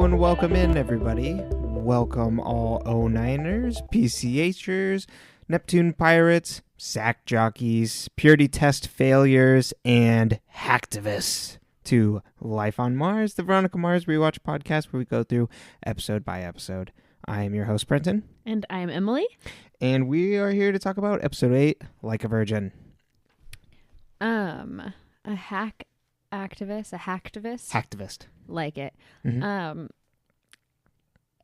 and welcome in, everybody. Welcome all O9ers, PCHers, Neptune Pirates, Sack Jockeys, Purity Test Failures, and Hacktivists to Life on Mars, the Veronica Mars Rewatch podcast where we go through episode by episode. I am your host, Brenton. And I am Emily. And we are here to talk about episode 8, Like a Virgin. A hacktivist. Like it. Mm-hmm.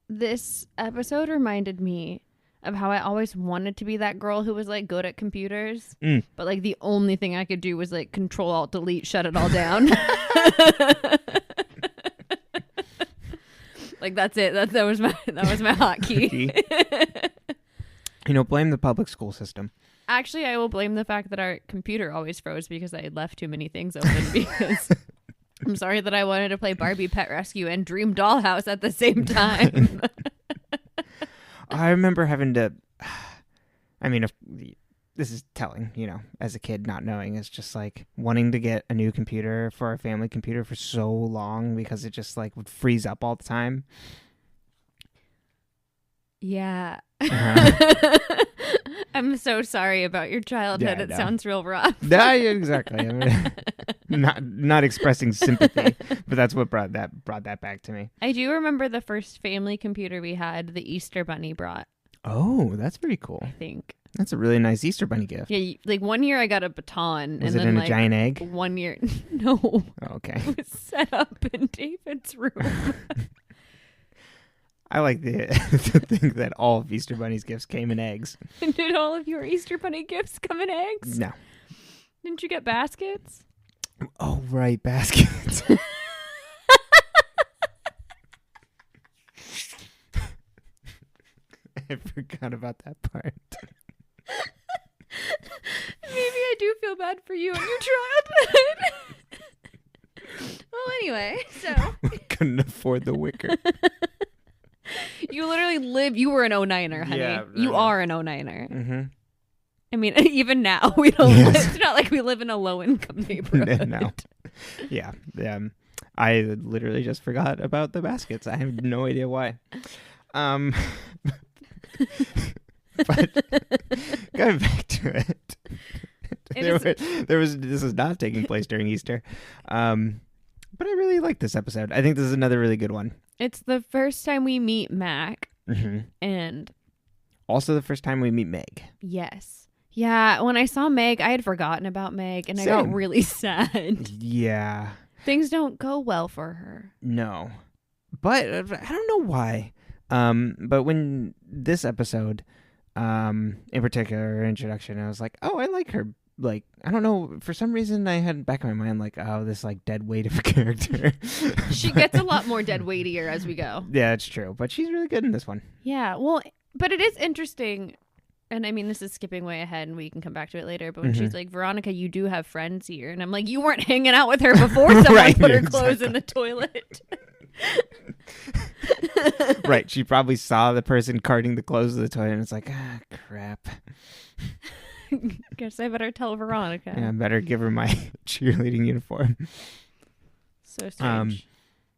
This episode reminded me of how I always wanted to be that girl who was like good at computers, but like the only thing I could do was like Control Alt Delete, shut it all down. Like that's it. That was my hotkey. Blame the public school system. Actually, I will blame the fact that our computer always froze because I had left too many things open because I'm sorry that I wanted to play Barbie Pet Rescue and Dream Dollhouse at the same time. I remember having to, this is telling, as a kid not knowing, it's just like wanting to get a new computer for our family computer for so long because it just like would freeze up all the time. Yeah. Uh-huh. I'm so sorry about your childhood. Yeah, it sounds real rough. Yeah, exactly. Not expressing sympathy, but that's what brought that back to me. I do remember the first family computer we had, the Easter Bunny brought. Oh, that's pretty cool. I think. That's a really nice Easter Bunny gift. Yeah, like one year I got a baton. Was and it then in like a giant egg? 1 year. No. Oh, okay. It was set up in David's room. I like to think that all of Easter Bunny's gifts came in eggs. Did all of your Easter Bunny gifts come in eggs? No. Didn't you get baskets? Oh, right, baskets. I forgot about that part. Maybe I do feel bad for you and your childhood. Well, anyway, so. We couldn't afford the wicker. You literally you were an 09er, honey. Yeah, you are an 09er. Mm-hmm. I mean, even now, we don't live, it's not like we live in a low-income neighborhood. No. Yeah. I literally just forgot about the baskets. I have no idea why. But going back to it, this is not taking place during Easter. But I really like this episode. I think this is another really good one. It's the first time we meet Mac. Mm-hmm. And also the first time we meet Meg. Yes. Yeah, when I saw Meg, I had forgotten about Meg, and Same. I got really sad. Yeah. Things don't go well for her. No. But I don't know why. But when this episode, in particular, introduction, I was like, oh, I like her. Like, I don't know, for some reason I had back in my mind, like, oh, this, like, dead weight of a character. She gets a lot more dead weightier as we go. Yeah, it's true. But she's really good in this one. Yeah, well, but it is interesting, and I mean, this is skipping way ahead, and we can come back to it later, but when she's like, Veronica, you do have friends here. And I'm like, you weren't hanging out with her before someone Right, put her exactly. clothes in the toilet. Right, she probably saw the person carting the clothes to the toilet, and it's like, crap. Guess I better tell Veronica. Yeah, I better give her my cheerleading uniform. So strange.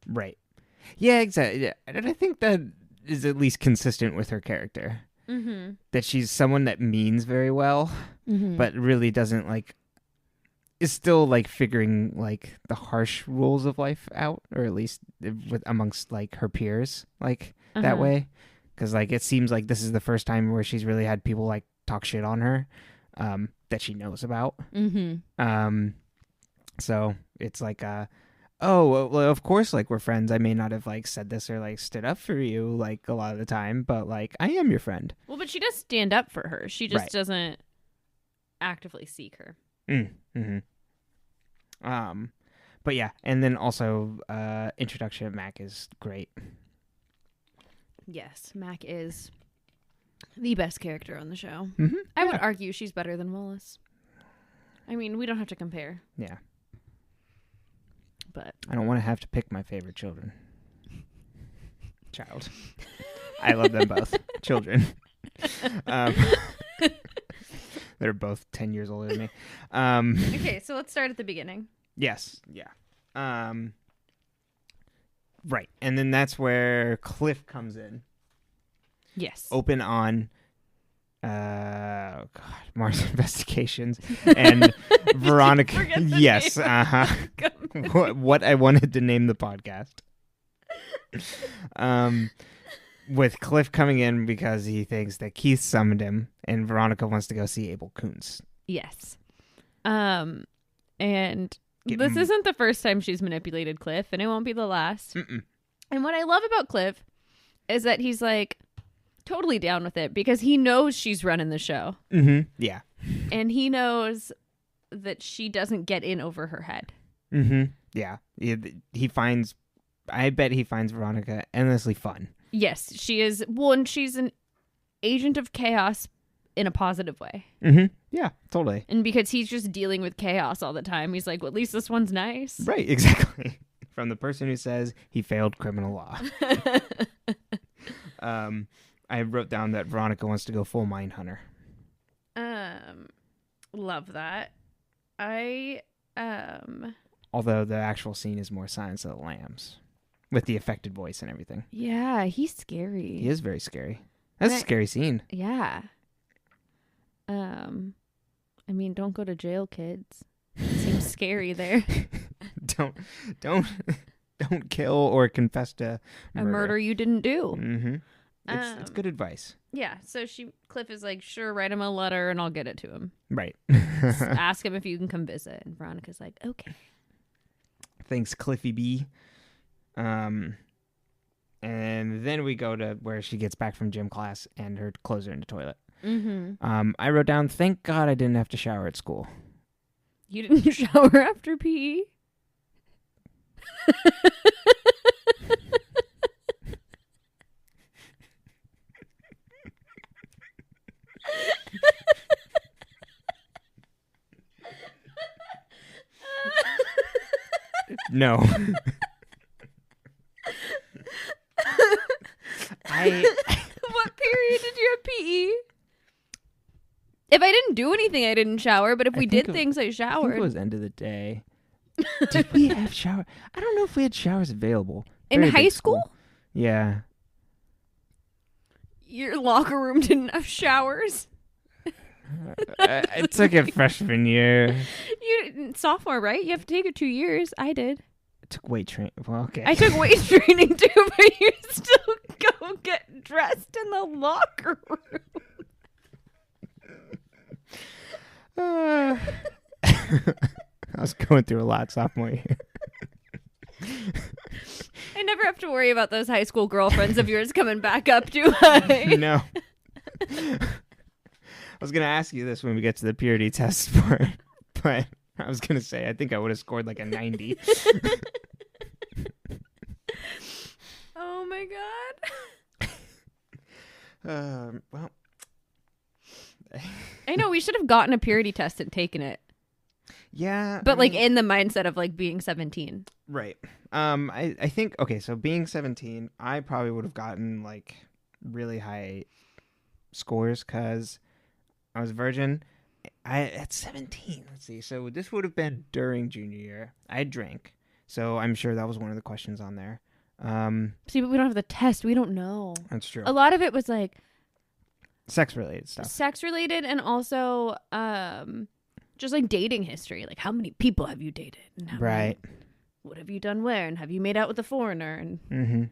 Right. Yeah, exactly. Yeah. And I think that is at least consistent with her character. Mm-hmm. That she's someone that means very well, but really doesn't, like, is still, like, figuring, like, the harsh rules of life out, or at least amongst, like, her peers, like, that way. Because, like, it seems like this is the first time where she's really had people, like, talk shit on her. That she knows about. Mm-hmm. So it's like, oh, well, of course, like, we're friends. I may not have, like, said this or, like, stood up for you, like, a lot of the time, but, like, I am your friend. Well, but she does stand up for her. She just Right. doesn't actively seek her. Mm-hmm. But yeah, and then also, introduction of Mac is great. Yes, Mac is the best character on the show. Mm-hmm. I would argue she's better than Wallace. I mean, we don't have to compare. Yeah. But I don't want to have to pick my favorite child. I love them both. Children. They're both 10 years older than me. Okay, so let's start at the beginning. Yes. Yeah. Right. And then that's where Cliff comes in. Yes. Open on Mars Investigations and Veronica. Yes. What I wanted to name the podcast. With Cliff coming in because he thinks that Keith summoned him, and Veronica wants to go see Abel Koontz. Yes. And this isn't the first time she's manipulated Cliff, and it won't be the last. Mm-mm. And what I love about Cliff is that he's like totally down with it because he knows she's running the show. Mm-hmm. Yeah. And he knows that she doesn't get in over her head. Mm-hmm. Yeah. I bet he finds Veronica endlessly fun. Yes, she is. Well, and she's an agent of chaos in a positive way. Mm-hmm. Yeah, totally. And because he's just dealing with chaos all the time, he's like, well, at least this one's nice. Right, exactly. From the person who says he failed criminal law. I wrote down that Veronica wants to go full Mindhunter. Love that. Although the actual scene is more Silence of the Lambs. With the affected voice and everything. Yeah, he's scary. He is very scary. That's a scary scene. Yeah. I mean, don't go to jail, kids. It seems scary there. Don't kill or confess to murder. A murder you didn't do. Mm-hmm. It's good advice. Yeah. So Cliff is like, sure, write him a letter and I'll get it to him. Right. Ask him if you can come visit. And Veronica's like, okay. Thanks, Cliffy B. And then we go to where she gets back from gym class and her clothes are in the toilet. Mm-hmm. I wrote down, thank God I didn't have to shower at school. You didn't shower after PE? No. What period did you have PE? If I didn't do anything, I didn't shower. But if we did things, I showered. I think it was end of the day. Did we have shower? I don't know if we had showers available. In high school? Yeah. Your locker room didn't have showers? I took it freshman year. Sophomore, right? You have to take it 2 years. I did. I took weight training. Well, okay. I took weight training too, but you still go get dressed in the locker room. I was going through a lot sophomore year. I never have to worry about those high school girlfriends of yours coming back up, do I? No. I was going to ask you this when we get to the purity test part, but I was going to say I think I would have scored like a 90. Oh my god. Well. I know, we should have gotten a purity test and taken it. Yeah. But like in the mindset of like being 17. Right. I think, okay, so being 17, I probably would have gotten like really high scores because I was a virgin. At 17, let's see. So this would have been during junior year. I drank. So I'm sure that was one of the questions on there. See, but we don't have the test. We don't know. That's true. A lot of it was like sex related stuff. Sex related and also just like dating history. Like how many people have you dated? And right. What have you done where? And have you made out with a foreigner? And mm-hmm.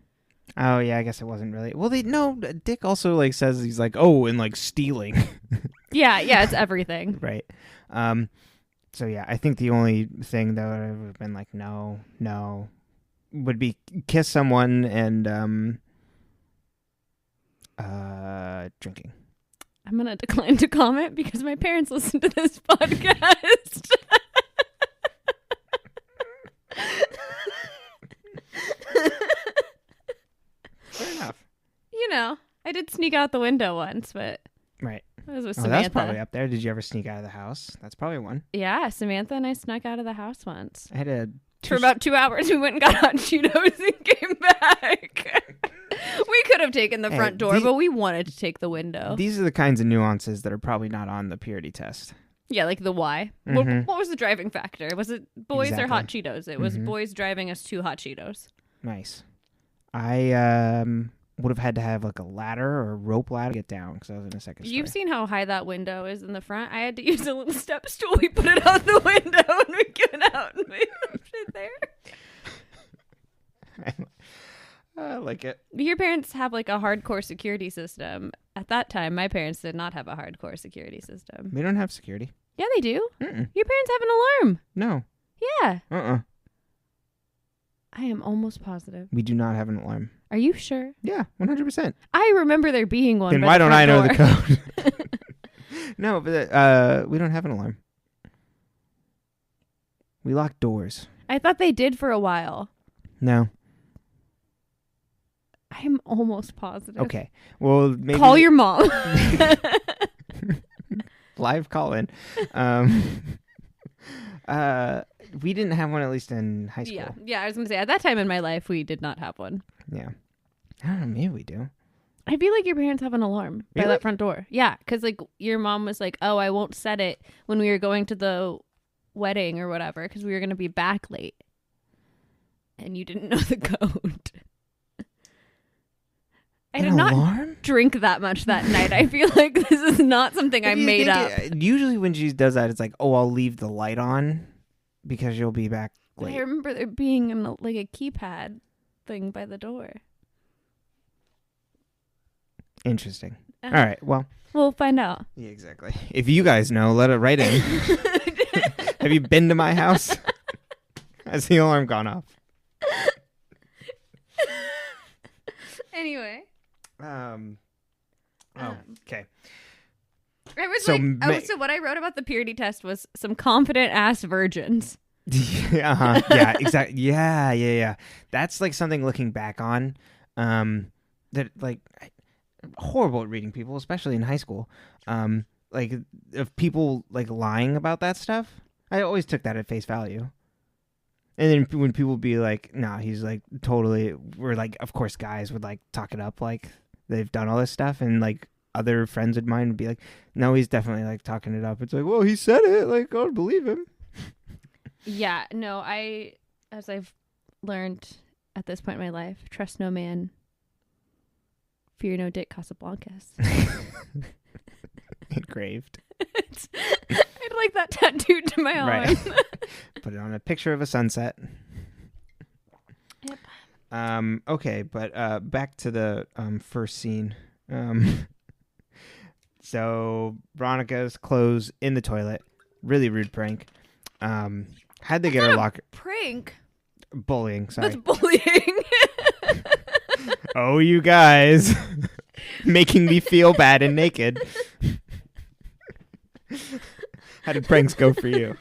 Oh yeah, I guess it wasn't really. Well, Dick also like says he's like, oh, and like stealing. yeah, it's everything. Right. So yeah, I think the only thing that would have been like no, would be kiss someone and drinking. I'm gonna decline to comment because my parents listen to this podcast. Fair enough. You know, I did sneak out the window once, but right. That was with Samantha. That's probably up there. Did you ever sneak out of the house? That's probably one. Yeah, Samantha and I snuck out of the house once. I had for about 2 hours. We went and got hot Cheetos and came back. We could have taken the front door, but we wanted to take the window. These are the kinds of nuances that are probably not on the purity test. Yeah, like the why. Mm-hmm. What was the driving factor? Was it boys or hot Cheetos? It was boys driving us to hot Cheetos. Nice. I would have had to have like a ladder or a rope ladder to get down because I was in a second story. You've seen how high that window is in the front. I had to use a little step stool. We put it out the window and we get out and we sit there. I like it. Your parents have like a hardcore security system. At that time, my parents did not have a hardcore security system. We don't have security. Yeah, they do. Mm-mm. Your parents have an alarm. No. Yeah. I am almost positive. We do not have an alarm. Are you sure? Yeah, 100%. I remember there being one. Then by why the don't front I know door. the code? No, but we don't have an alarm. We lock doors. I thought they did for a while. No. I'm almost positive. Okay. Well, maybe Call your mom. live call in. We didn't have one at least in high school. Yeah. I was gonna say at that time in my life we did not have one. Yeah. I don't know. Maybe we do. I feel like your parents have an alarm by Really? that front door. Yeah, because like your mom was like, "Oh, I won't set it when we were going to the wedding or whatever because we were gonna be back late," and you didn't know the code. I An did not alarm? drink that much that night. I feel like this is not something I If you made think up. Usually when she does that, it's like, oh, I'll leave the light on because you'll be back But late. I remember there being like a keypad thing by the door. Interesting. All right. Well. We'll find out. Yeah, exactly. If you guys know, let it write in. Have you been to my house? Has the alarm gone off? Anyway. Okay. I was So so what I wrote about the purity test was some confident ass virgins. Yeah, exactly. Yeah. That's like something looking back on, that like horrible at reading people, especially in high school. Like of people like lying about that stuff. I always took that at face value. And then when people be like, "Nah, he's like totally," we're like, of course, guys would like talk it up like they've done all this stuff, and like other friends of mine would be like, "No, he's definitely like talking it up." It's like, well, he said it. Like, I don't believe him. Yeah, no, as I've learned at this point in my life, trust no man, fear no Dick Casablancas. Engraved. I'd like that tattooed to my arm. Right. Put it on a picture of a sunset. Yep. Okay, but back to the first scene. So Veronica's clothes in the toilet. Really rude prank. Had to get her locker. Prank. Bullying. Sorry. That's bullying. Oh, you guys, making me feel bad and naked. How did pranks go for you?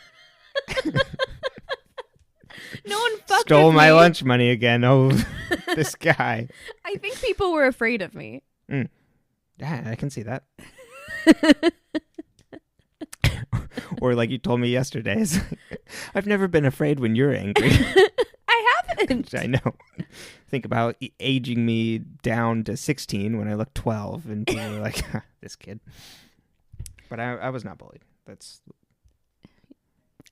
No one fucked Stole with my me. lunch money again. Oh, this guy. I think people were afraid of me. Yeah, I can see that. Or like you told me yesterday, it's like, I've never been afraid when you're angry. I haven't. I know. Think about aging me down to 16 when I look 12, and people were like, this kid. But I was not bullied.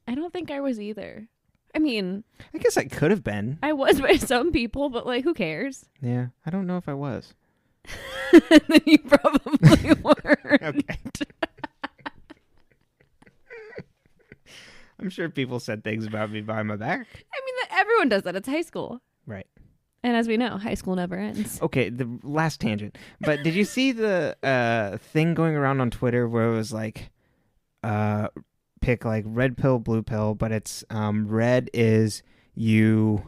I don't think I was either. I mean, I guess I could have been. I was by some people, but like, who cares? Yeah, I don't know if I was. Then you probably weren't. Okay. I'm sure people said things about me behind my back. I mean, everyone does that. It's high school. Right. And as we know, high school never ends. Okay, the last tangent. But did you see the thing going around on Twitter where it was like, pick like red pill, blue pill, but it's red is you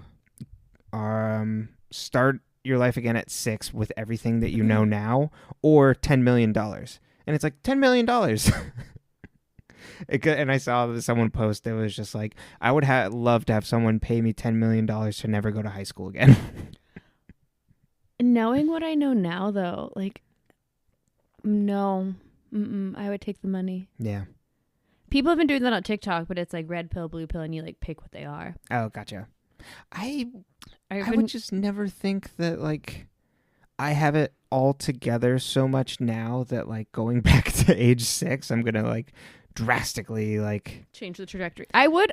start your life again at 6 with everything that you know now, or $10 million. And it's like $10 million. And I saw someone post that was just like, I would love to have someone pay me $10 million to never go to high school again. Knowing what I know now, though, like, no, I would take the money. Yeah. People have been doing that on TikTok, but it's like red pill, blue pill, and you like pick what they are. Oh, gotcha. I would just never think that like I have it all together so much now that like going back to age 6, I'm gonna like drastically like change the trajectory. I would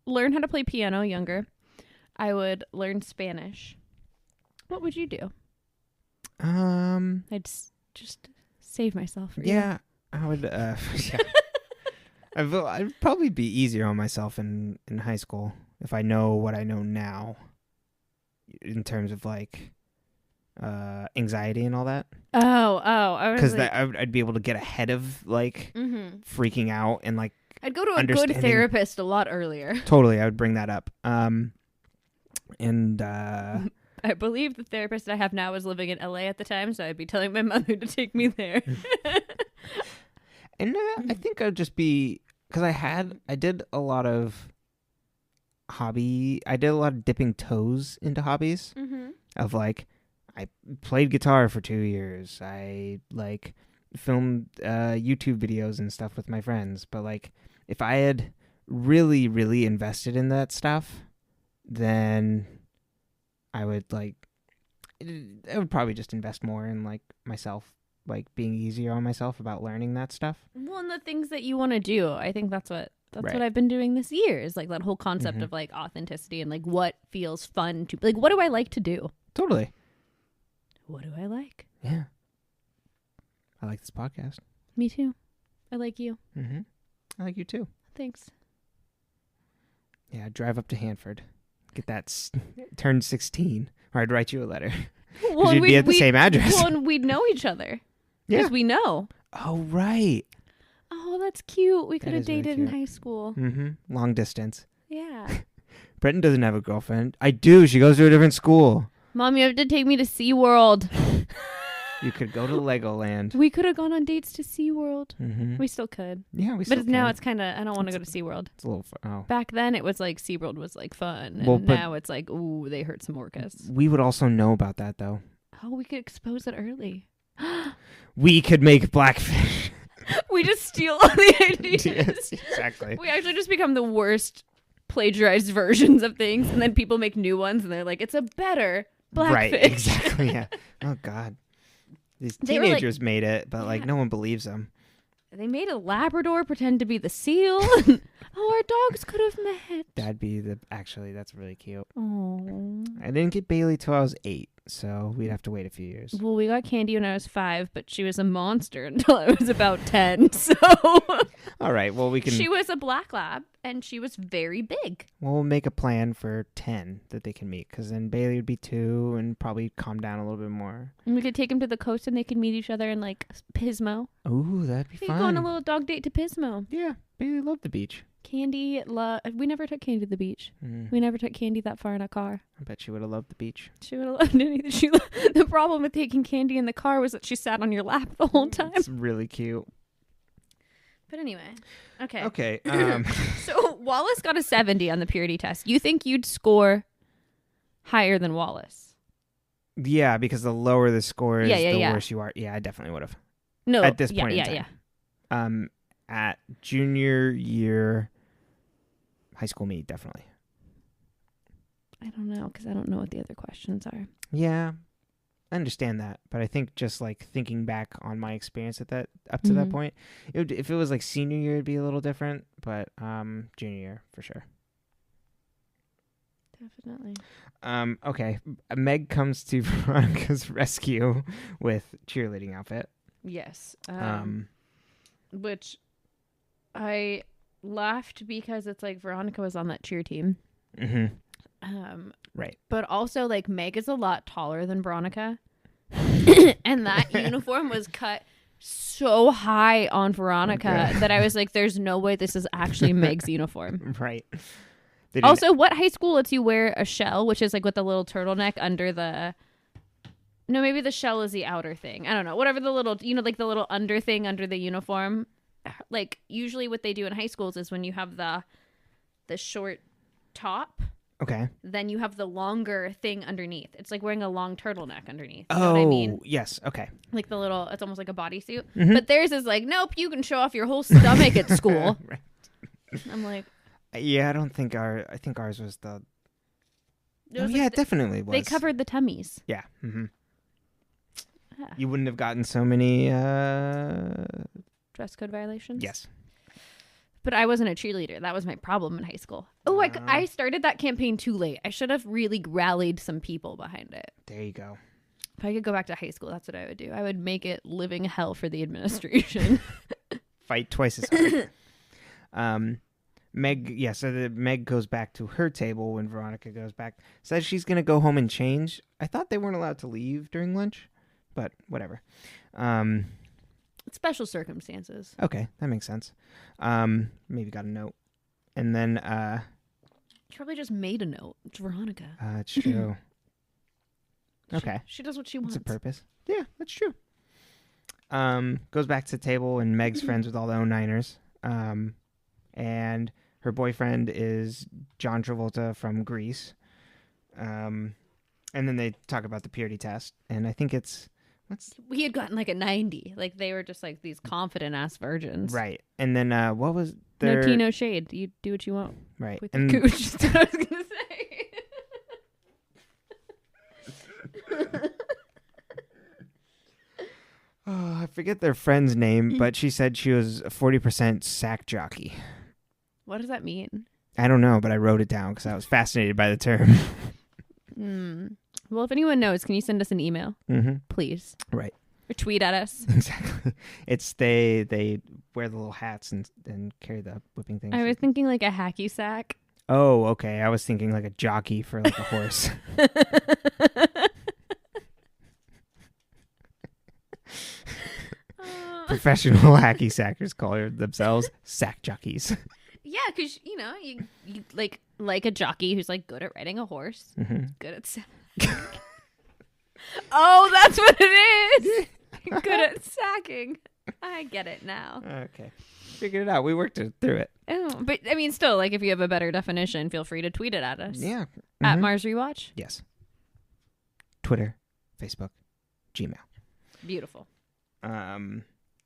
learn how to play piano younger. I would learn Spanish. What would you do? I'd just save myself. For yeah, I would. Yeah. I'd probably be easier on myself in high school if I know what I know now, in terms of like anxiety and all that. Because I'd be able to get ahead of like freaking out and like. I'd go to a good therapist a lot earlier. Totally, I would bring that up. And I believe the therapist I have now is living in LA at the time, so I'd be telling my mother to take me there. And I think I'd just be, because I did a lot of dipping toes into hobbies of like, I played guitar for 2 years. I like filmed YouTube videos and stuff with my friends. But like, if I had really, really invested in that stuff, then I would probably just invest more in like myself, like being easier on myself about learning that stuff. Well, and the things that you want to do, I think that's Right. what I've been doing this year, is like that whole concept of like authenticity and like what feels fun to, like, what do I like to do? Totally. What do I like? Yeah. I like this podcast. Me too. I like you. I like you too. Thanks. Yeah, I'd drive up to Hanford, get that turn 16, or I'd write you a letter. Because you'd be at the same address. Well, and we'd know each other. Yeah. Because we know. Oh, right. Oh, that's cute. We could have is really dated in cute. high school. Long distance. Yeah. Brenton doesn't have a girlfriend. I do. She goes to a different school. Mom, you have to take me to SeaWorld. You could go to Legoland. We could have gone on dates to SeaWorld. We still could. Yeah, we still But can. now it's kind of, I don't want to go to SeaWorld. It's a little fun. Oh. Back then, it was like SeaWorld was like fun. And Well, but- now it's like, ooh, they hurt some orcas. We would also know about that, though. Oh, we could expose it early. We could make Blackfish. We just steal all the ideas. Yes, exactly. We actually just become the worst plagiarized versions of things, and then people make new ones, and they're like, it's a better Blackfish. Right, exactly, yeah. Oh, God. These They were like- teenagers made it, but like Yeah. no one believes them. They made a Labrador pretend to be the seal. Oh, our dogs could have met. That'd be that's really cute. Oh. I didn't get Bailey till I was 8, so we'd have to wait a few years. Well, we got Candy when I was 5, but she was a monster until I was about 10. So All right, well, we can. she was a black lab, and she was very big. We'll make a plan for 10 that they can meet, because then Bailey would be 2 and probably calm down a little bit more. And we could take them to the coast, and they could meet each other in like Pismo. Ooh, that'd be We fun. could go on a little dog date to Pismo. Yeah, Bailey loved the beach. Candy, we never took Candy to the beach. We never took Candy that far in a car. I bet she would have loved the beach. She would have loved it. The problem with taking Candy in the car was that she sat on your lap the whole time. It's really cute. But anyway, okay. Okay. So Wallace got a 70 on the purity test. You think you'd score higher than Wallace? Yeah, because the lower the score is, the yeah. worse you are. Yeah, I definitely would have. No. At this point in yeah. time. At junior year high school meet, definitely. I don't know, because I don't know what the other questions are. Yeah, I understand that, but I think just like thinking back on my experience at that up to that point, if it was like senior year, it'd be a little different, but junior year for sure. Definitely. Okay, Meg comes to Veronica's rescue with cheerleading outfit. Yes. Which I laughed because it's like Veronica was on that cheer team. Right. But also, like, Meg is a lot taller than Veronica. And that uniform was cut so high on Veronica that I was like, there's no way this is actually Meg's uniform. Right. Also, what high school lets you wear a shell, which is like with the little turtleneck under the... No, maybe the shell is the outer thing. I don't know. Whatever the little, like the little under thing under the uniform. Like, usually what they do in high schools is when you have the short top, Okay. then you have the longer thing underneath. It's like wearing a long turtleneck underneath. You Oh, know what I mean? yes. Okay. Like the little, it's almost like a bodysuit. But theirs is like, nope, you can show off your whole stomach at school. Right. I'm like... Yeah, I don't think I think ours was the... It was yeah, like it definitely was. They covered the tummies. Yeah. Yeah. You wouldn't have gotten so many... Dress code violations? Yes. But I wasn't a cheerleader. That was my problem in high school. Oh, I started that campaign too late. I should have really rallied some people behind it. There you go. If I could go back to high school, that's what I would do. I would make it living hell for the administration. Fight twice as hard. Meg goes back to her table when Veronica goes back. Says she's going to go home and change. I thought they weren't allowed to leave during lunch, but whatever. Special circumstances. Okay, that makes sense. Maybe got a note. And then... She probably just made a note. It's Veronica. It's true. Okay. She does what she wants. It's a purpose. Yeah, that's true. Goes back to the table, and Meg's friends with all the 09ers. And her boyfriend is John Travolta from Grease. And then they talk about the purity test, and I think it's... We had gotten like a 90. Like they were just like these confident ass virgins. Right. And then what was their... No tea, no shade. You do what you want. Right. With the cooch. That's what I was going to say. Oh, I forget their friend's name, but she said she was a 40% sack jockey. What does that mean? I don't know, but I wrote it down because I was fascinated by the term. Well, if anyone knows, can you send us an email? Mm-hmm. Please. Right. Or tweet at us. Exactly. It's they wear the little hats and carry the whipping things. I was thinking like a hacky sack. Oh, okay. I was thinking like a jockey for like a horse. Professional hacky sackers call themselves sack jockeys. Yeah, because you like a jockey who's like good at riding a horse, good at sacking. Oh, that's what it is. Good at sacking. I get it now. Okay, figured it out. We worked through it. Oh, but I mean, still, like if you have a better definition, feel free to tweet it at us. Yeah, at Mars Rewatch. Yes. Twitter, Facebook, Gmail. Beautiful.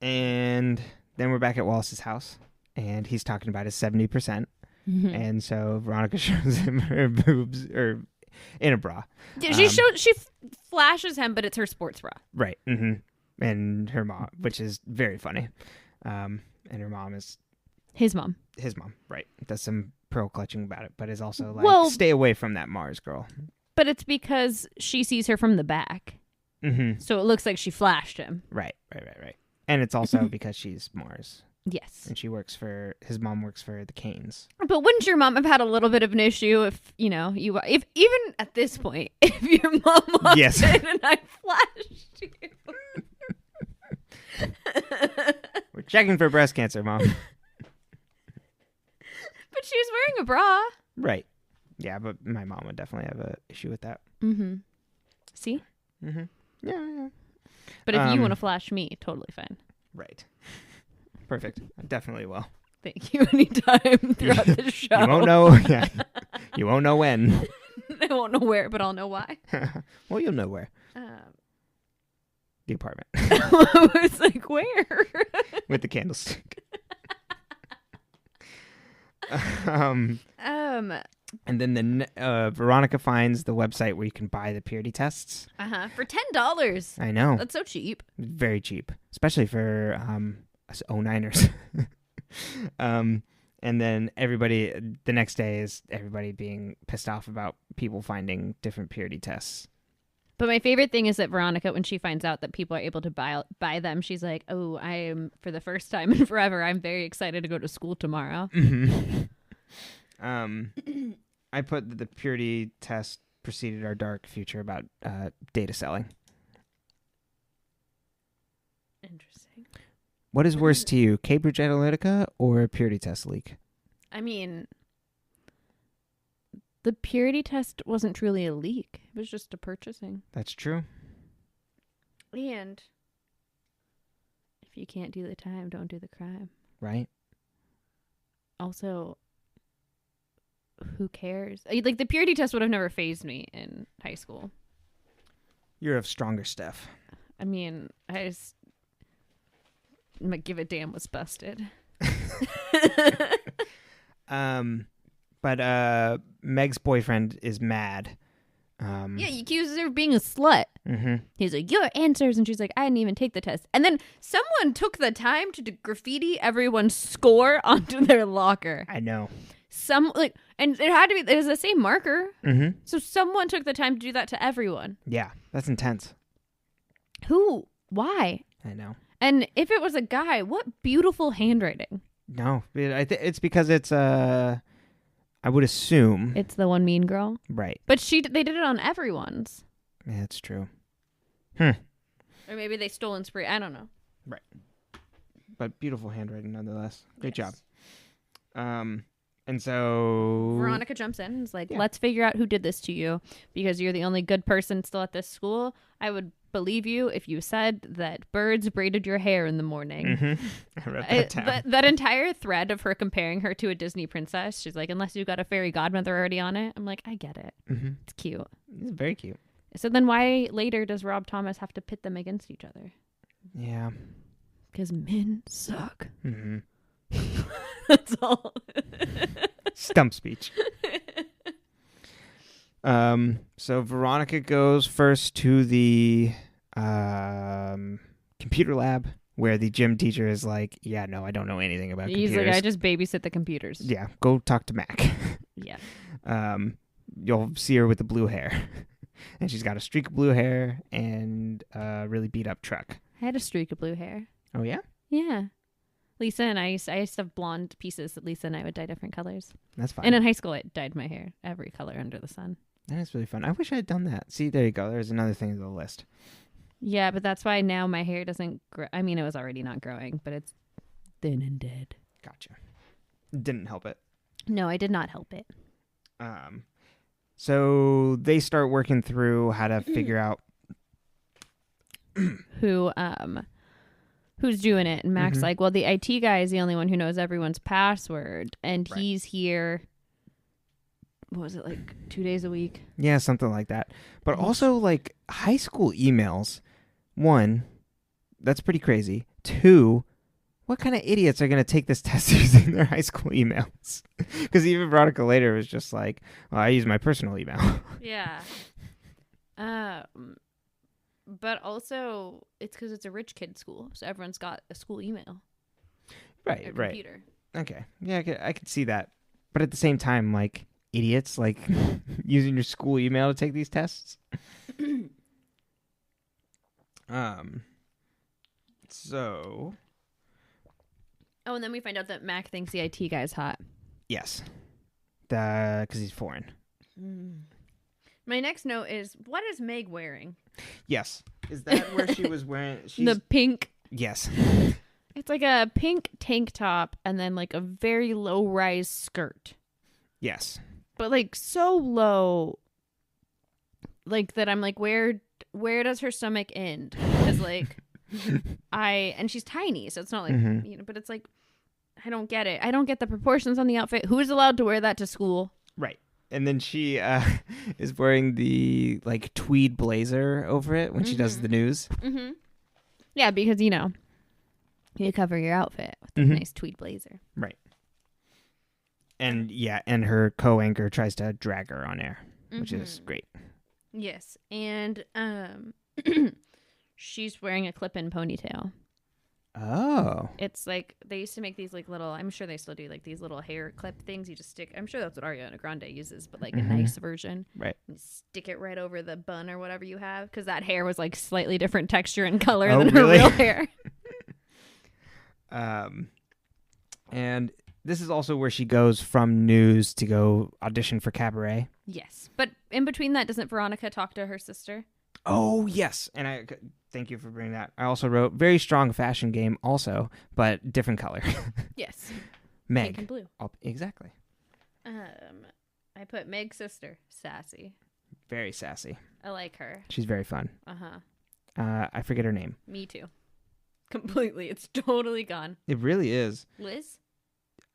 And then we're back at Wallace's house, and he's talking about his 70%. And so Veronica shows him her boobs, or in a bra. She flashes him, but it's her sports bra. Right. And her mom, which is very funny. And her mom is... His mom. His mom, right. Does some pearl clutching about it, but is also like, stay away from that Mars girl. But it's because she sees her from the back. So it looks like she flashed him. Right. And it's also because she's Mars. Yes. And his mom works for the Canes. But wouldn't your mom have had a little bit of an issue if even at this point, if your mom walked in and I flashed you? We're checking for breast cancer, Mom. But she was wearing a bra. Right. Yeah, but my mom would definitely have an issue with that. See? Yeah. But if you want to flash me, totally fine. Right. Perfect. I definitely will. Thank you. Anytime throughout the show. You won't know. Yeah. You won't know when. I won't know where, but I'll know why. Well, you'll know where. The apartment. I was like, where? With the candlestick. And then Veronica finds the website where you can buy the purity tests. For $10. I know. That's so cheap. Very cheap, especially for us 09ers. And then the next day is everybody being pissed off about people finding different purity tests. But my favorite thing is that Veronica, when she finds out that people are able to buy them, she's like, oh, I am, for the first time in forever, I'm very excited to go to school tomorrow. I put that the purity test preceded our dark future about data selling. Interesting. What is worse to you, Cambridge Analytica or a purity test leak? I mean, the purity test wasn't truly a leak. It was just a purchasing. That's true. And if you can't do the time, don't do the crime. Right. Also, who cares? Like, the purity test would have never fazed me in high school. You're of stronger stuff. I mean, my give a damn was busted. But Meg's boyfriend is mad. Yeah, he accuses her of being a slut. He's like, your answers. And she's like, I didn't even take the test. And then someone took the time to graffiti everyone's score onto their locker. I know. And it was the same marker. So someone took the time to do that to everyone. Yeah, that's intense. Who? Why? I know. And if it was a guy, what beautiful handwriting. No, it's because it's I would assume it's the one mean girl, right? But they did it on everyone's. Yeah, that's true. Or maybe they stole inspiration. I don't know. Right. But beautiful handwriting nonetheless. Great job. And so Veronica jumps in and is like, let's figure out who did this to you because you're the only good person still at this school. I would believe you if you said that birds braided your hair in the morning. I wrote that down. That entire thread of her comparing her to a Disney princess. She's like, unless you've got a fairy godmother already on it. I'm like, I get it. It's cute. It's very cute. So then why later does Rob Thomas have to pit them against each other? Yeah. Because men suck. Mm-hmm. That's all. Stump speech. So Veronica goes first to the computer lab where the gym teacher is like, yeah, no, I don't know anything about computers. He's like, I just babysit the computers. Yeah, go talk to Mac. Yeah. You'll see her with the blue hair. And she's got a streak of blue hair and a really beat up truck. I had a streak of blue hair. Oh, yeah? Yeah. Lisa and I used to have blonde pieces that Lisa and I would dye different colors. That's fine. And in high school, I dyed my hair every color under the sun. That is really fun. I wish I had done that. See, there you go. There's another thing on the list. Yeah, but that's why now my hair doesn't grow. I mean, it was already not growing, but it's thin and dead. Gotcha. Didn't help it. No, I did not help it. So they start working through how to figure out who's doing it. And Mac's like, well, the IT guy is the only one who knows everyone's password. And he's here, what was it, like 2 days a week? Yeah, something like that. But also, like, high school emails. One, that's pretty crazy. Two, what kind of idiots are going to take this test using their high school emails? Because even Veronica later was just like, well, I use my personal email. Yeah. But also, it's because it's a rich kid school, so everyone's got a school email. Right, or right. Computer. Okay. Yeah, I could see that. But at the same time, like, idiots, like, using your school email to take these tests. So. Oh, and then we find out that Mac thinks the IT guy's hot. Yes. Because he's foreign. My next note is, what is Meg wearing? Yes. Is that where she was wearing? The pink. Yes. It's like a pink tank top and then like a very low-rise skirt. Yes. But like so low, like that I'm like, where does her stomach end? Because like and she's tiny, so it's not like you know. But it's like, I don't get it. I don't get the proportions on the outfit. Who's allowed to wear that to school? Right. And then she is wearing the like tweed blazer over it when she does the news. Mm-hmm. Yeah, because you know, you cover your outfit with a nice tweed blazer. Right. And yeah, and her co-anchor tries to drag her on air, which is great. Yes, and she's wearing a clip-in ponytail. Oh. It's like they used to make these like little, I'm sure they still do, like these little hair clip things you just stick. I'm sure that's what Ariana Grande uses, but like a nice version. Right. You stick it right over the bun or whatever you have, because that hair was like slightly different texture and color than really? her real hair. And this is also where she goes from news to go audition for Cabaret. Yes. But in between that, doesn't Veronica talk to her sister? Oh, yes. And I thank you for bringing that. I also wrote very strong fashion game also, but different color. Yes. Meg. Pink and blue. Exactly. I put Meg's sister, sassy. Very sassy. I like her. She's very fun. I forget her name. Me too. Completely. It's totally gone. It really is. Liz?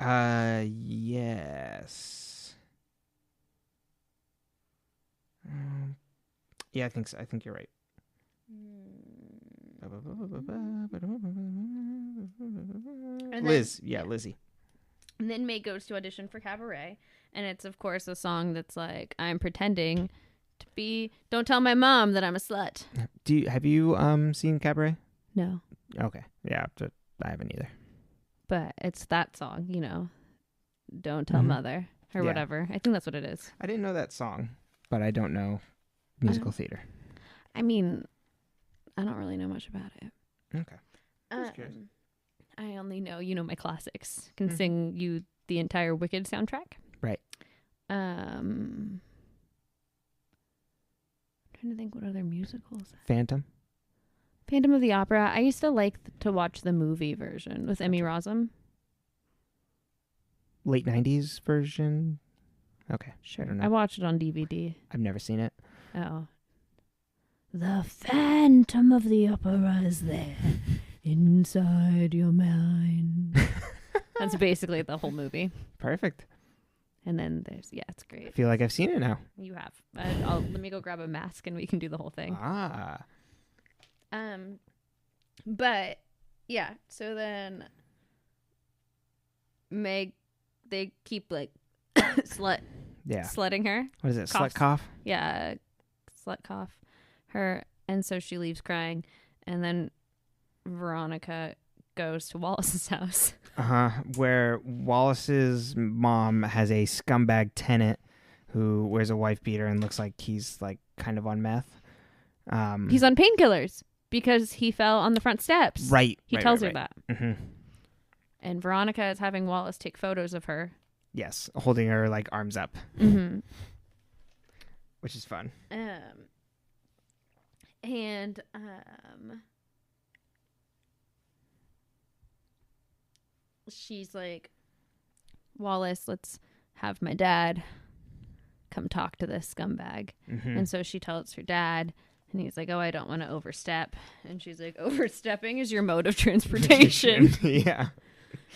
Yes. Yeah, I think so. I think you're right. Liz. Yeah, Lizzie. And then Meg goes to audition for Cabaret. And it's, of course, a song that's like, I'm pretending to be. Don't tell my mom that I'm a slut. Have you seen Cabaret? No. Okay. Yeah, I haven't either. But it's that song, Don't tell mother or whatever. I think that's what it is. I didn't know that song, but I don't know musical theater. I mean, I don't really know much about it. Okay. I only know, my classics. Can sing you the entire Wicked soundtrack. Right. I'm trying to think what other musicals. Phantom of the Opera. I used to like to watch the movie version with Emmy Rossum. Late 90s version. Okay. Sure. I don't know. I watched it on DVD. I've never seen it. Oh. The Phantom of the Opera is there inside your mind. That's basically the whole movie. Perfect. And then it's great. I feel like I've seen it now. You have. Let me go grab a mask and we can do the whole thing. But yeah, so then Meg, they keep like sledding her. What is it? Coughs. Slut cough? Yeah, slut cough her, and so she leaves crying, and then Veronica goes to Wallace's house. Where Wallace's mom has a scumbag tenant who wears a wife beater and looks like he's like kind of on meth. He's on painkillers because he fell on the front steps. Right. He tells her that. Mm-hmm. And Veronica is having Wallace take photos of her. Yes, holding her like arms up. Mm-hmm. Which is fun. She's like, Wallace, let's have my dad come talk to this scumbag. Mm-hmm. And so she tells her dad, and he's like, oh, I don't want to overstep. And she's like, overstepping is your mode of transportation. Yeah.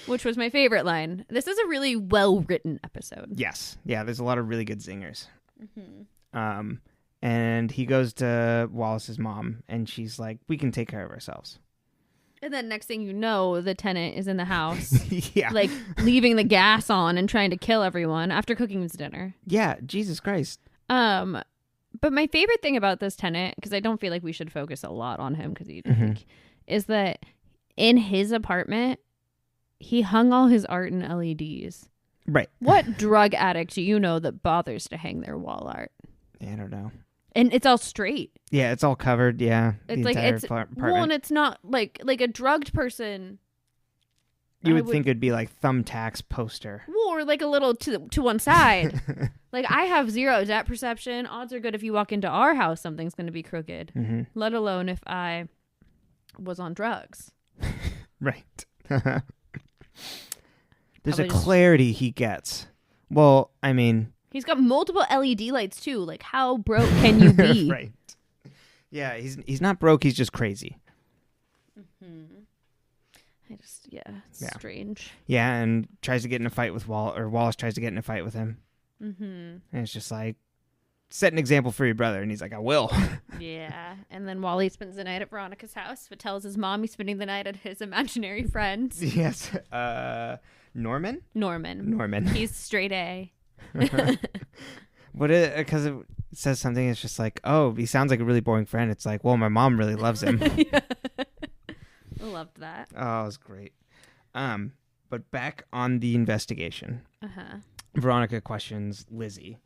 Which was my favorite line. This is a really well-written episode. Yes. Yeah, there's a lot of really good zingers. Mm-hmm. And he goes to Wallace's mom, and she's like, we can take care of ourselves. And then next thing you know, the tenant is in the house, yeah, like leaving the gas on and trying to kill everyone after cooking his dinner. Yeah, Jesus Christ. But my favorite thing about this tenant, because I don't feel like we should focus a lot on him, because is that in his apartment, he hung all his art in LEDs. Right. What drug addict do you know that bothers to hang their wall art? I don't know. And it's all straight. Yeah, it's all covered. Yeah, it's like it's well, and it's not like a drugged person. You would think it'd be like Thumbtack's poster, or like a little to one side. Like I have zero debt perception. Odds are good if you walk into our house, something's going to be crooked. Mm-hmm. Let alone if I was on drugs. Right. There's a clarity he gets. Well, I mean. He's got multiple LED lights too. Like, how broke can you be? Right. Yeah, he's not broke. He's just crazy. Mm-hmm. It's strange. Yeah, and tries to get in a fight with Wallace tries to get in a fight with him. Mm-hmm. And it's just like, set an example for your brother. And he's like, I will. Yeah. And then Wally spends the night at Veronica's house, but tells his mom he's spending the night at his imaginary friend's. Yes. Norman. He's straight A. Because it says something, it's just like, oh, he sounds like a really boring friend. It's like, well, my mom really loves him. Yeah. I loved that. Oh, it was great. But back on the investigation, Veronica questions Lizzie,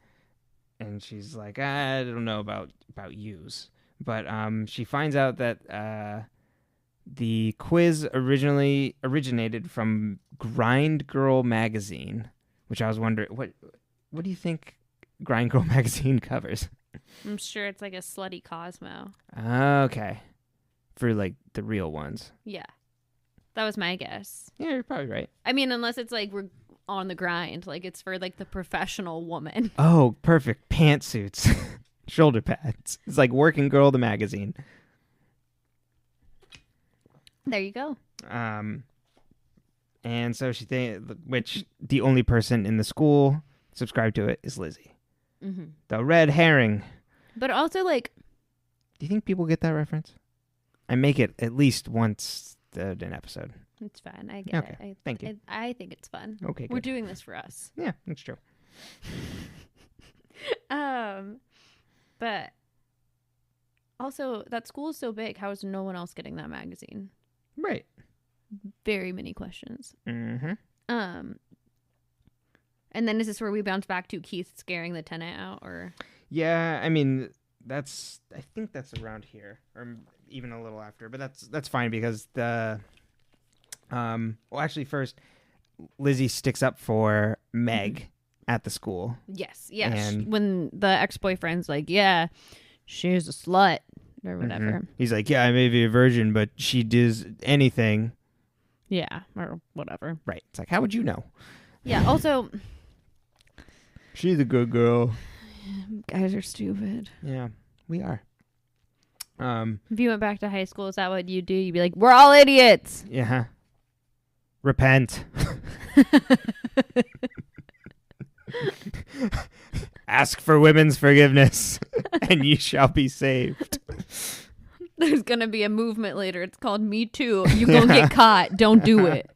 and she's like, I don't know about yous, but she finds out that the quiz originally originated from Grind Girl magazine, which I was wondering, what do you think Grind Girl magazine covers? I'm sure it's like a slutty Cosmo. Okay. For like the real ones. Yeah. That was my guess. Yeah, you're probably right. I mean, unless it's like we're on the grind, like it's for like the professional woman. Oh, perfect. Pantsuits. Shoulder pads. It's like Working Girl, the magazine. There you go. And so she which the only person in the school subscribed to it is Lizzie. Mm-hmm. The red herring. But also, like, do you think people get that reference? I make it at least once an episode. It's fine. I get it. Thank you. I think it's fun. Okay, We're doing this for us. Yeah, that's true. But also, that school is so big. How is no one else getting that magazine? Right. Very many questions. Mm-hmm. And then is this where we bounce back to Keith scaring the tenant out, or? Yeah, I mean, I think that's around here, or even a little after, but that's fine because well, actually, first, Lizzie sticks up for Meg at the school. Yes, yeah. And when the ex-boyfriend's like, yeah, she's a slut, or whatever. He's like, yeah, I may be a virgin, but she does anything. Yeah, or whatever. Right. It's like, how would you know? Yeah, also... She's a good girl. Guys are stupid. Yeah, we are. If you went back to high school, is that what you'd do? You'd be like, we're all idiots. Yeah. Repent. Ask for women's forgiveness, and ye shall be saved. There's going to be a movement later. It's called Me Too. You're going to get caught. Don't do it.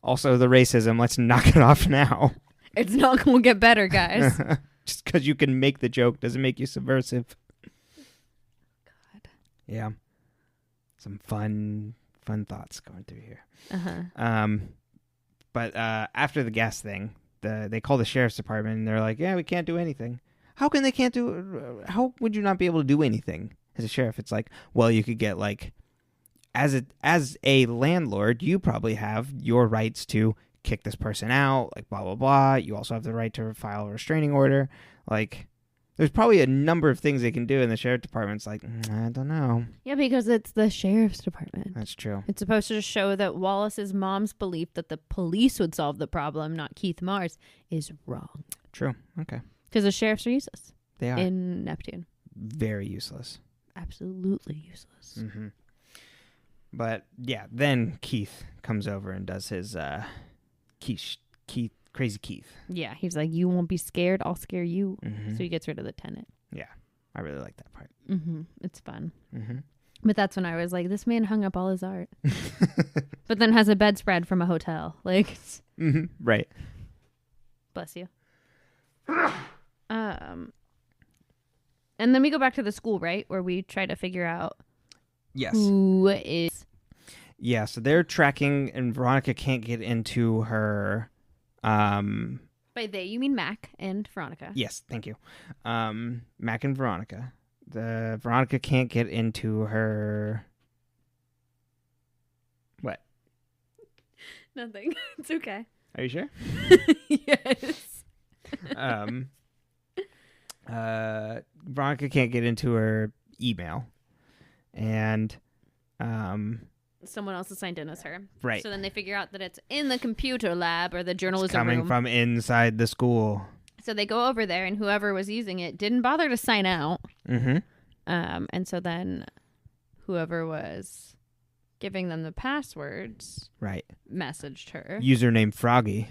Also, the racism. Let's knock it off now. It's not going to get better, guys. Just because you can make the joke doesn't make you subversive. God. Yeah. Some fun thoughts going through here. Uh-huh. But after the gas thing, they call the sheriff's department and they're like, yeah, we can't do anything. How would you not be able to do anything as a sheriff? It's like, well, you could get like, as a landlord, you probably have your rights to kick this person out, like blah, blah, blah. You also have the right to file a restraining order. Like, there's probably a number of things they can do, and the sheriff department's like, I don't know. Yeah, because it's the sheriff's department. That's true. It's supposed to show that Wallace's mom's belief that the police would solve the problem, not Keith Mars, is wrong. True. Okay. Because the sheriffs are useless. They are. In Neptune. Very useless. Absolutely useless. Mm-hmm. But, yeah, then Keith comes over and does his Crazy Keith. Yeah, he's like, you won't be scared, I'll scare you. Mm-hmm. So he gets rid of the tenant. Yeah, I really like that part. Mm-hmm. It's fun. Mm-hmm. But that's when I was like, this man hung up all his art. But then has a bedspread from a hotel. Like, right. Bless you. And then we go back to the school, right? Where we try to figure out who is. Yeah, so they're tracking, and Veronica can't get into her. By they, you mean Mac and Veronica. Yes, thank you. Mac and Veronica. Veronica can't get into her. What? Nothing. It's okay. Are you sure? Yes. Veronica can't get into her email, and someone else assigned in as her. Right. So then they figure out that it's in the computer lab or the journalism it's coming room. from inside the school. So they go over there, and whoever was using it didn't bother to sign out. Mm-hmm. And so then whoever was giving them the passwords messaged her. Username Froggy.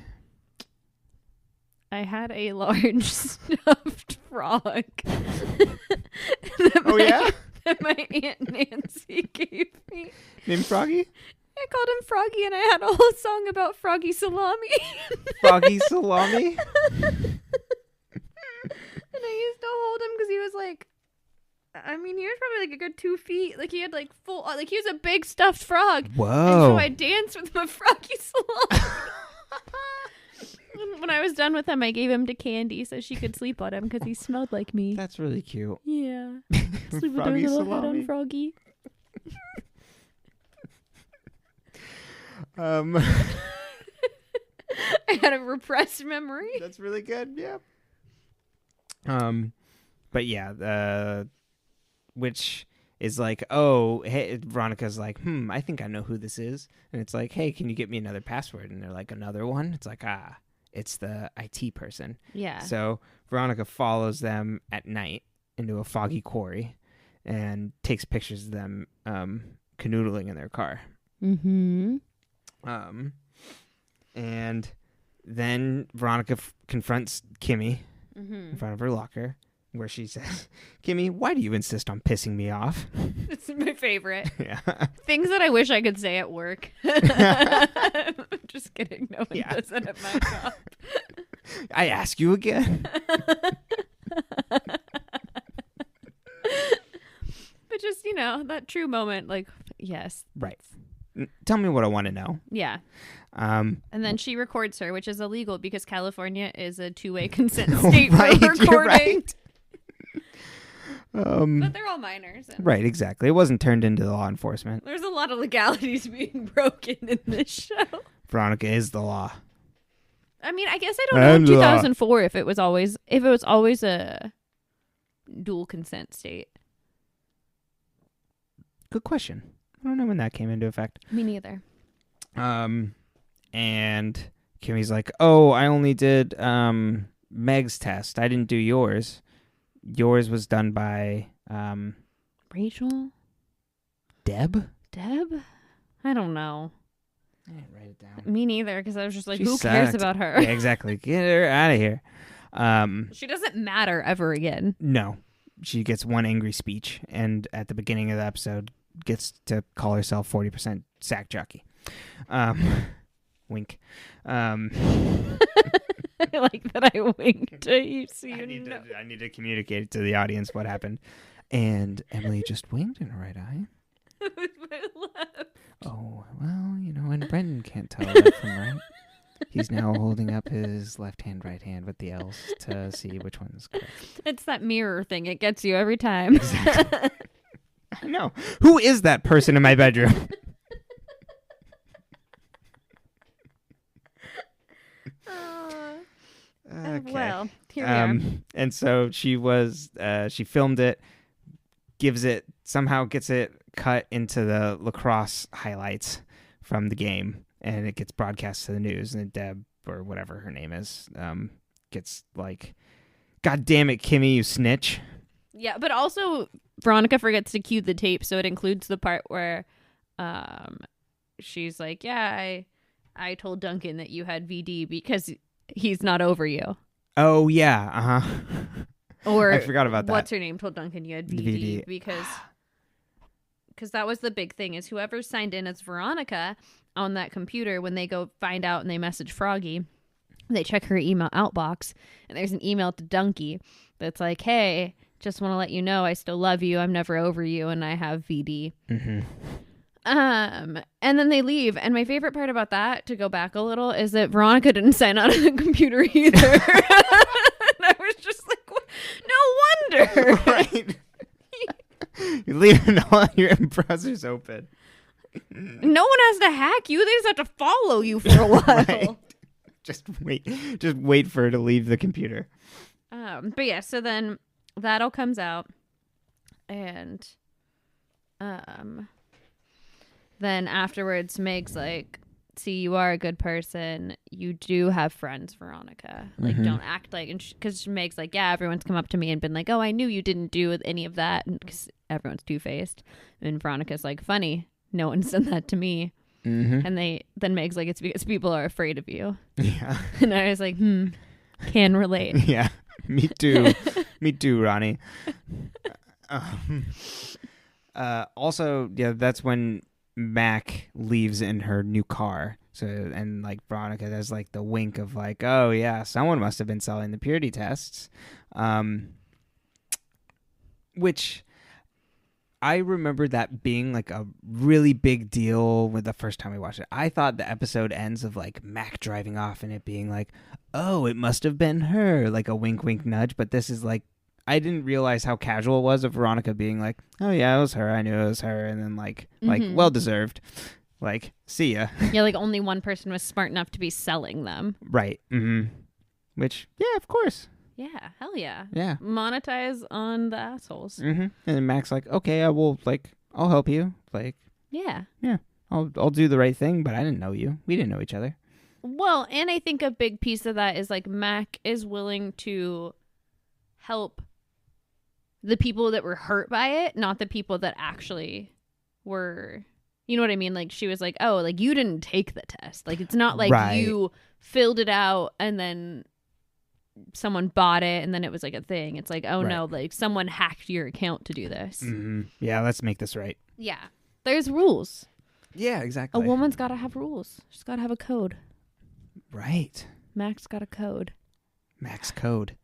I had a large stuffed frog. Yeah? That my Aunt Nancy gave me. Named Froggy? I called him Froggy, and I had a whole song about Froggy Salami. Froggy Salami? And I used to hold him because he was like, I mean, he was probably like a good 2 feet. Like, he had like full, like, he was a big stuffed frog. Whoa. And so I danced with my Froggy Salami. When I was done with him, I gave him to Candy so she could sleep on him because he smelled like me. That's really cute. Yeah. Sleep with her little head on Froggy. I had a repressed memory. That's really good. Yeah. But yeah, which is like, oh, hey, Veronica's like, I think I know who this is, and it's like, hey, can you get me another password? And they're like, another one. It's like, it's the IT person. Yeah. So Veronica follows them at night into a foggy quarry and takes pictures of them canoodling in their car. Mm-hmm. And then Veronica confronts Kimmy in front of her locker, where she says, Kimmy, why do you insist on pissing me off? It's my favorite. Yeah. Things that I wish I could say at work. Just kidding. No one does that at my job. I ask you again. But just, that true moment, like, yes. Right. Tell me what I want to know. Yeah. And then she records her, which is illegal because California is a two-way consent state right, for recording. Right. But they're all minors. Right, exactly. It wasn't turned into law enforcement. There's a lot of legalities being broken in this show. Veronica is the law. I mean, I guess I don't know in 2004 if it was always a dual consent state. Good question. I don't know when that came into effect. Me neither. And Kimmy's like, "Oh, I only did Meg's test. I didn't do yours. Yours was done by Rachel? Deb? I don't know. I didn't write it down. Me neither, because I was just like, She who sucked. cares about her? Yeah, exactly. Get her out of here. She doesn't matter ever again. No. She gets one angry speech, and at the beginning of the episode gets to call herself 40% sack jockey. Wink. I like that I winked at you. So I need to communicate it to the audience what happened. And Emily just winked in her right eye. With my left. Oh, well, and Brendan can't tell left from right. He's now holding up his left hand, right hand with the L's to see which one's correct. It's that mirror thing. It gets you every time. Exactly. I know. Who is that person in my bedroom? Okay. Well, here we are. And so she filmed it, somehow gets it cut into the lacrosse highlights from the game, and it gets broadcast to the news, and Deb, or whatever her name is, gets like, "God damn it, Kimmy, you snitch." Yeah, but also Veronica forgets to cue the tape, so it includes the part where she's like, "Yeah, I told Duncan that you had VD because he's not over you." Oh, yeah. Uh-huh. Or I forgot about that. What's her name told Duncan you had VD. because that was the big thing, is whoever signed in as Veronica on that computer, when they go find out and they message Froggy, they check her email outbox, and there's an email to Dunky that's like, "Hey, just want to let you know I still love you. I'm never over you, and I have VD." Mm-hmm. And then they leave. And my favorite part about that, to go back a little, is that Veronica didn't sign out of the computer either. And I was just like, no wonder. Right. You're leaving all your browsers open. No one has to hack you. They just have to follow you for a while. Right. Just wait for her to leave the computer. But yeah, so then that all comes out. And then afterwards, Meg's like, "See, you are a good person. You do have friends, Veronica. Like, don't act like..." And because Meg's like, "Yeah, everyone's come up to me and been like, oh, I knew you didn't do any of that." And because everyone's two-faced. And Veronica's like, "Funny. No one's done that to me." Mm-hmm. And then Meg's like, "It's because people are afraid of you." Yeah. And I was like, can relate. Yeah. Me too. Me too, Ronnie. Also, yeah, that's when Mac leaves in her new car. So, and like Veronica does like the wink of like, "Oh yeah, someone must have been selling the purity tests," which I remember that being like a really big deal with the first time we watched it. I thought the episode ends of like Mac driving off and it being like, "Oh, it must have been her," like a wink, wink, nudge. But this is like, I didn't realize how casual it was of Veronica being like, "Oh yeah, it was her. I knew it was her," and then like well deserved. Like, see ya. Yeah, like only one person was smart enough to be selling them. Right. Mm-hmm. Which, yeah, of course. Yeah, hell yeah. Yeah. Monetize on the assholes. Mm-hmm. And then Mac's like, "Okay, I'll help you. Like, yeah, I'll do the right thing, but I didn't know you. We didn't know each other." Well, and I think a big piece of that is like Mac is willing to help the people that were hurt by it, not the people that actually were, you know what I mean? Like, she was like, "Oh, like you didn't take the test. Like, it's not like you filled it out and then someone bought it and then it was like a thing. It's like, oh no, like someone hacked your account to do this." Mm-hmm. Yeah, let's make this right. Yeah. There's rules. Yeah, exactly. A woman's got to have rules. She's got to have a code. Right. Mac's got a code. Mac's code.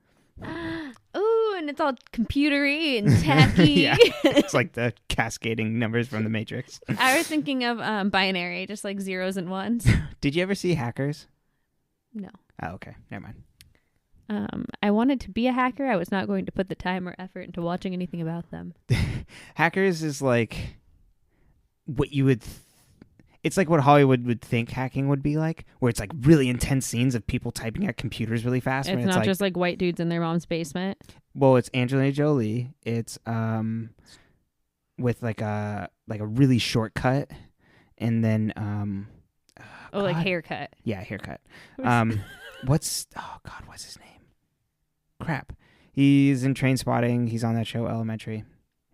Ooh, and it's all computery and tacky. Yeah, it's like the cascading numbers from the Matrix. I was thinking of binary, just like zeros and ones. Did you ever see Hackers? No. Oh, okay. Never mind. I wanted to be a hacker. I was not going to put the time or effort into watching anything about them. Hackers is like what you would... It's like what Hollywood would think hacking would be like, where it's like really intense scenes of people typing at computers really fast. It's not like, just like white dudes in their mom's basement. Well, it's Angelina Jolie. It's with like a really short cut, and then like haircut. Yeah, haircut. What's his name? Crap. He's in Trainspotting. He's on that show Elementary.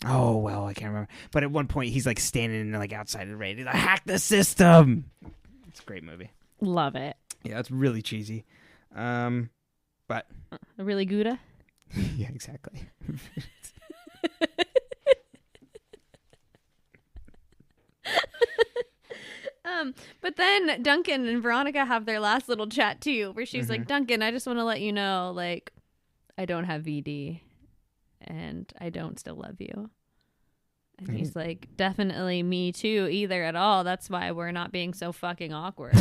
Oh, well, I can't remember. But at one point, he's like standing like outside of the raid. He's like, hack the system. It's a great movie. Love it. Yeah, it's really cheesy. But really Gouda? Yeah, exactly. But then Duncan and Veronica have their last little chat too, where she's like, Duncan, I just want to let you know, like, I don't have VD and I don't still love you. And he's like, definitely me too, either at all. That's why we're not being so fucking awkward.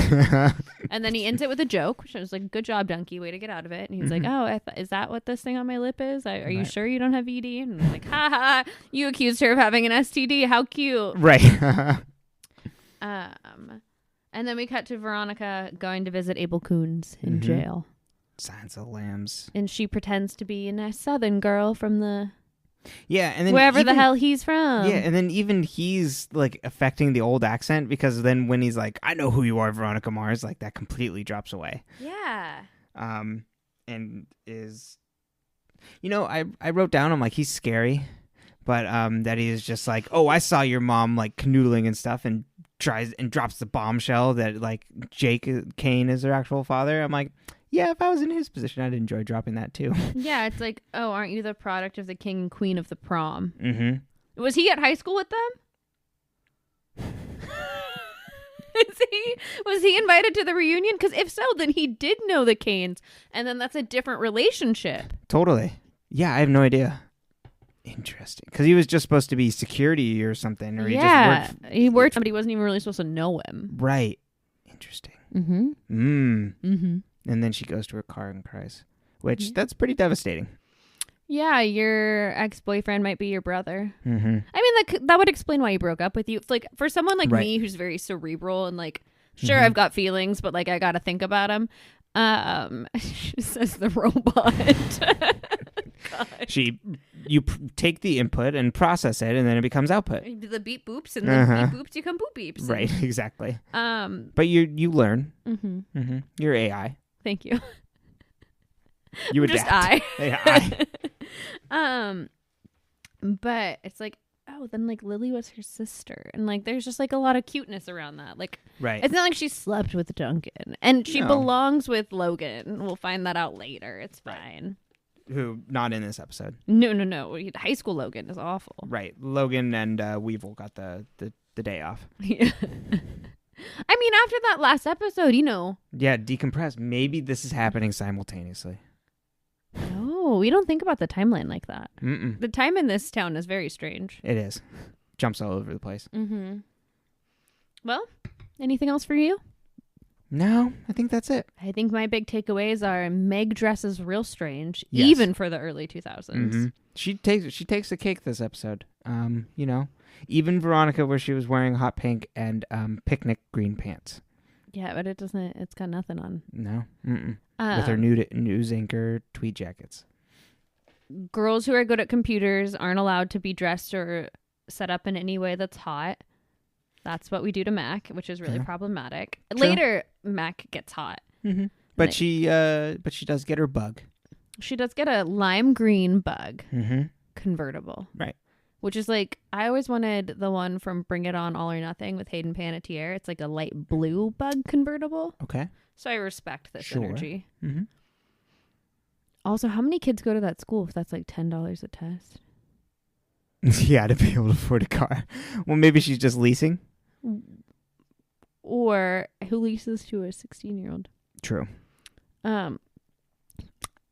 And then he ends it with a joke, which was like, good job, Dunky, way to get out of it. And he's like, oh, is that what this thing on my lip is? Are you sure you don't have VD? And I'm like, ha ha, you accused her of having an STD. How cute. Right. And then we cut to Veronica going to visit Abel Coons in jail. Silence of the Lambs. And she pretends to be a nice southern girl from the... Yeah, and then wherever the hell he's from. Yeah, and then even he's like affecting the old accent, because then when he's like, I know who you are, Veronica Mars, like that completely drops away. Yeah. And is... I wrote down, I'm like, he's scary, but that he is just like, oh, I saw your mom like canoodling and stuff, and tries and drops the bombshell that like Jake Kane is her actual father. I'm like, yeah, if I was in his position, I'd enjoy dropping that too. Yeah, it's like, oh, aren't you the product of the king and queen of the prom? Mm-hmm. Was he at high school with them? Was he invited to the reunion? Because if so, then he did know the Kanes, and then that's a different relationship. Totally. Yeah, I have no idea. Interesting. Because he was just supposed to be security or something. Or he worked, but he wasn't even really supposed to know him. Right. Interesting. And then she goes to her car and cries, which that's pretty devastating. Yeah, your ex-boyfriend might be your brother. I mean, that would explain why he broke up with you. Like, for someone like me who's very cerebral and like, sure, I've got feelings, but like I got to think about them. Says the robot. You take the input and process it, and then it becomes output. The beep boops, and the beep boops become boop beeps. Right, exactly. But you learn. You're AI. Thank you. You adapt. Just I. AI. But it's like, oh, then like Lily was her sister, and like there's just like a lot of cuteness around that. Like, right. It's not like she slept with Duncan, and she belongs with Logan. We'll find that out later. It's fine. Who not in this episode? No. High school Logan is awful. Right. Logan and Weevil got the day off. Yeah. I mean, after that last episode, Yeah, decompress. Maybe this is happening simultaneously. No, we don't think about the timeline like that. Mm-mm. The time in this town is very strange. It is. Jumps all over the place. Well, anything else for you? No, I think that's it. I think my big takeaways are Meg dresses real strange, even for the early 2000s. She takes the cake this episode. Even Veronica, where she was wearing hot pink and picnic green pants. Yeah, but it's got nothing on. No. With her news anchor tweed jackets. Girls who are good at computers aren't allowed to be dressed or set up in any way that's hot. That's what we do to Mac, which is really problematic. True. Later, Mac gets hot. But she does get her bug. She does get a lime green bug convertible. Right. Which is like, I always wanted the one from Bring It On All or Nothing with Hayden Panettiere. It's like a light blue bug convertible. Okay. So I respect this energy. Mm-hmm. Also, how many kids go to that school if that's like $10 a test? Yeah, to be able to afford a car. Well, maybe she's just leasing. Or who leases to a 16-year-old? True.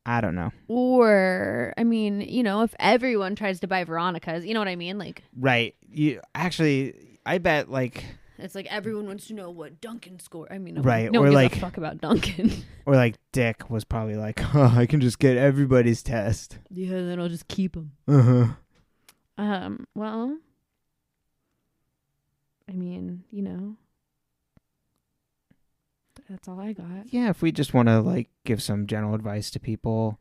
I don't know. Or, I mean, if everyone tries to buy Veronica's, you know what I mean? Like, right. I bet like it's like everyone wants to know what Duncan scored. I mean, right. No one gives a fuck about Duncan. Or like Dick was probably like, oh, I can just get everybody's test. Yeah, then I'll just keep them. Well, I mean, that's all I got. Yeah, if we just want to like give some general advice to people,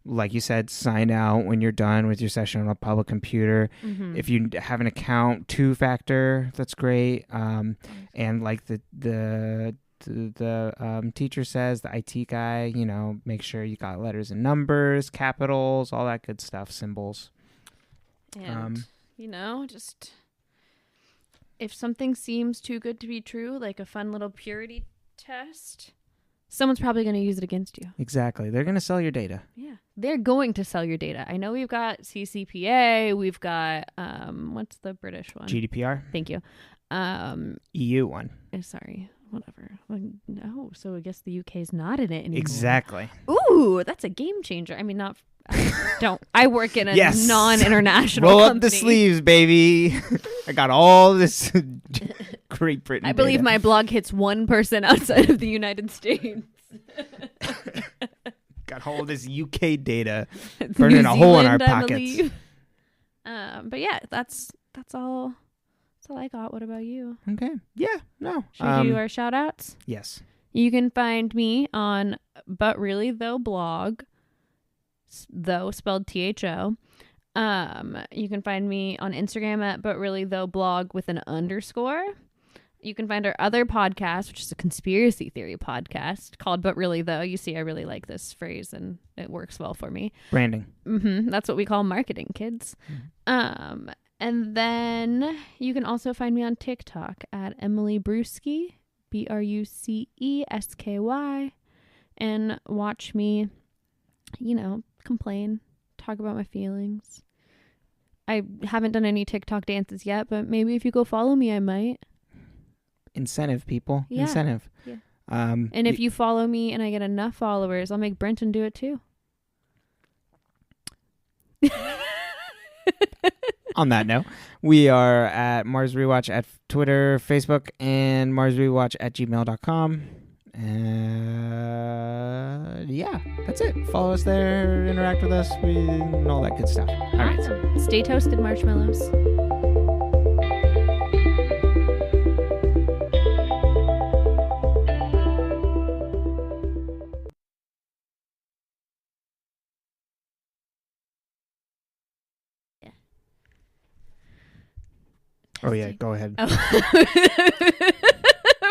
like you said, sign out when you're done with your session on a public computer. Mm-hmm. If you have an account, 2-factor, that's great. And like the teacher says, the IT guy, make sure you got letters and numbers, capitals, all that good stuff, symbols. And, just if something seems too good to be true, like a fun little purity test, someone's probably going to use it against you. Exactly. They're going to sell your data. Yeah. They're going to sell your data. I know we've got CCPA. We've got, what's the British one? GDPR. Thank you. EU one. Sorry. Whatever. No. So I guess the UK is not in it anymore. Exactly. Ooh, that's a game changer. I mean, not... I work in a yes. non-international Roll company. up the sleeves, baby. I got all this Great Britain I believe data. my blog hits one person outside of the United States. Got all this UK data burning a hole in our pockets. But yeah, that's all. That's all I got. What about you? Okay. Yeah. No. Should we do our shout outs? Yes. You can find me on But Really Though blog. Though spelled THO. You can find me on Instagram at But Really Though blog with an underscore. You can find our other podcast, which is a conspiracy theory podcast called But Really Though. You see, I really like this phrase and it works well for me. Branding. That's what we call marketing, kids. And then you can also find me on TikTok at Emily Brusky, BRUCESKY, and watch me, complain, talk about my feelings. I haven't done any TikTok dances yet, but maybe if you go follow me, I might. Incentive, people. Yeah. Incentive. Yeah. And if you follow me and I get enough followers, I'll make Brenton do it too. On that note, we are at Mars Rewatch at Twitter, Facebook, and marsrewatch@gmail.com. Yeah, that's it. Follow us there, interact with us, and all that good stuff. All right. Awesome. Stay toasted, marshmallows. Oh, yeah, go ahead. Oh.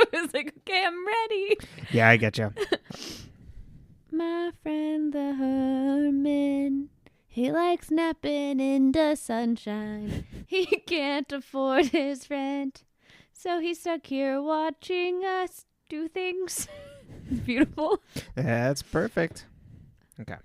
I was like, okay, I'm ready. Yeah, I get you. My friend the Herman, he likes napping in the sunshine. He can't afford his rent, so he's stuck here watching us do things. Beautiful. That's perfect. Okay.